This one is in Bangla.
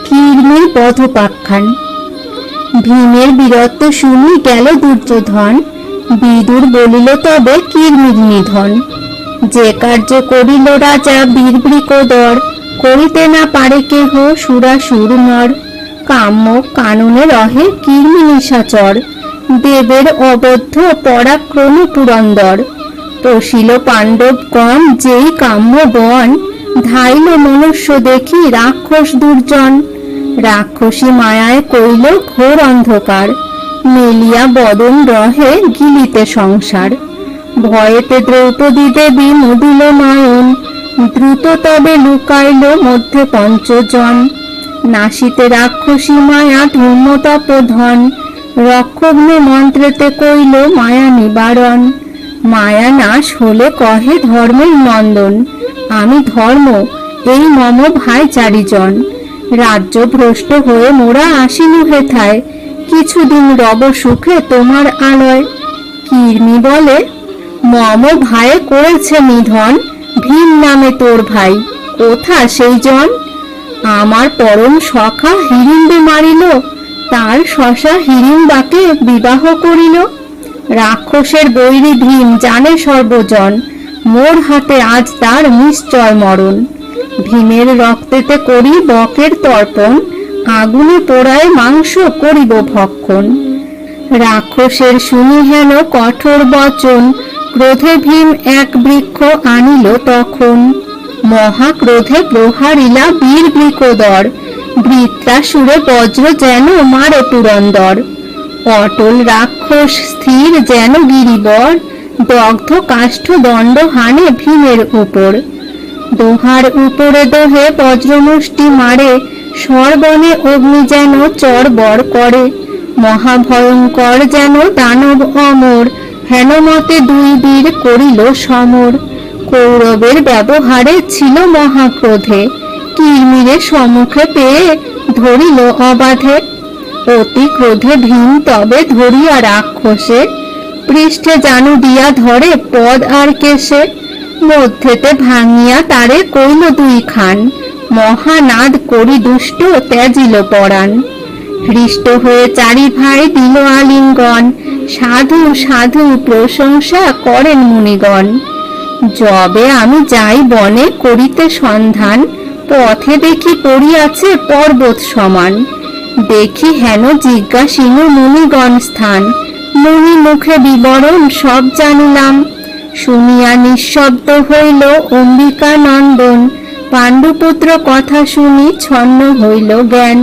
কীর্মির বধোপাখ্যান। ভীমের বীরত্ব শুনি গেল দুর্যোধন, বিদুর বলিল তবে কীর্মির নিধন। যে কার্য করিল রাজা বীরবৃকোদর, করিতে না পারে কেহ সুরাসুর নর। কাম্য কাননে রহে কীর্মি নিশাচর, দেবের অবদ্ধ পরাক্রমী পুরন্দর। প্রশিল পাণ্ডবগণ যেই কাম্য বন, ধাইল মনুষ্য দেখি রাক্ষস দুর্জন। রাক্ষসী মায়ায় কইল ঘোর অন্ধকার, মেলিয়া বদন রহে গিলিতে সংসার। ভয়েতে দ্রৌপদী দেবী মুদিল নয়ন, দ্রুত তবে লুকাইল মধ্যে পঞ্চজন। নাসিতে রাক্ষসী মায়া ধূমতপ ধন, রক্ষগ্নি মন্ত্রেতে কইল মায়া নিবারণ। মায়া নাশ হলে কহে ধর্মের নন্দন, আমি ধর্ম এই মম ভাই চারিজন। রাজ্য ভ্রষ্ট হয়ে মোরা আসিনু হেথায়, কিছুদিন রব সুখে তোমার আলয়। কীর্মি বলে মম ভাইয়ে করেছে নিধন, ভীম নামে তোর ভাই কোথা সেই জন। আমার পরম সখা হিড়িম্বে মারিল, তার শশা হিড়িম্বাকে বিবাহ করিল। রাক্ষসের বৈরী ভীম জানে সর্বজন, মোর হাতে আজ তার নিশ্চয় মরণ। ভীমের রক্তেতে করি বকের তর্পণ, আগুনে পোড়ায় মাংস করিব ভক্ষণ। রাক্ষসের শুনি হেন কঠোর বচন, ক্রোধে ভীম এক বৃক্ষ আনিল তখন। মহাক্রোধে প্রহারিলা বীরবৃকোদর, বৃত্রাসুরে বজ্র যেন মারে পুরন্দর। অটল রাক্ষস স্থির যেন গিরিবর, দগ্ধ কাষ্ঠ দণ্ড হানে ভীমের উপর। দোহার উপরে দোহে বজ্রমুষ্টি মারে, সর্বনে অগ্নি যেন চড়বর করে। মহাভয়ঙ্কর যেন দানব অমর, হেনমতে দুই বীর করিল সমর। কৌরবের ব্যবহারে ছিল মহাক্রোধে, কীর্মিরে সম্মুখে পেয়ে ধরিল অবাধে। অতি ক্রোধে ভীম তবে ধরিয়া রাক্ষসে, পৃষ্ঠে জানু দিয়া ধরে পদ আর কেশে। মধ্যেতে ভাঙিয়া তারে কইল দুই খান, মহানাদ করি দুষ্ট ত্যাজিল পরাণ। হৃষ্ট হয়ে চারি ভাই দিল আলিঙ্গন, সাধু সাধু প্রশংসা করেন মুনিগণ। যবে আমি যাই বনে করিতে সন্ধান, পথে দেখি পড়িয়াছে পর্বত সমান। দেখি হেন জিজ্ঞাসিনু মুনিগণ স্থান, মুনি মুখে বিবরণ সব জানিলাম। শুনিয়া নিঃশব্দ হইল অম্বিকা নন্দন, পাণ্ডুপুত্র কথা শুনি ছন্ন হইল জ্ঞান।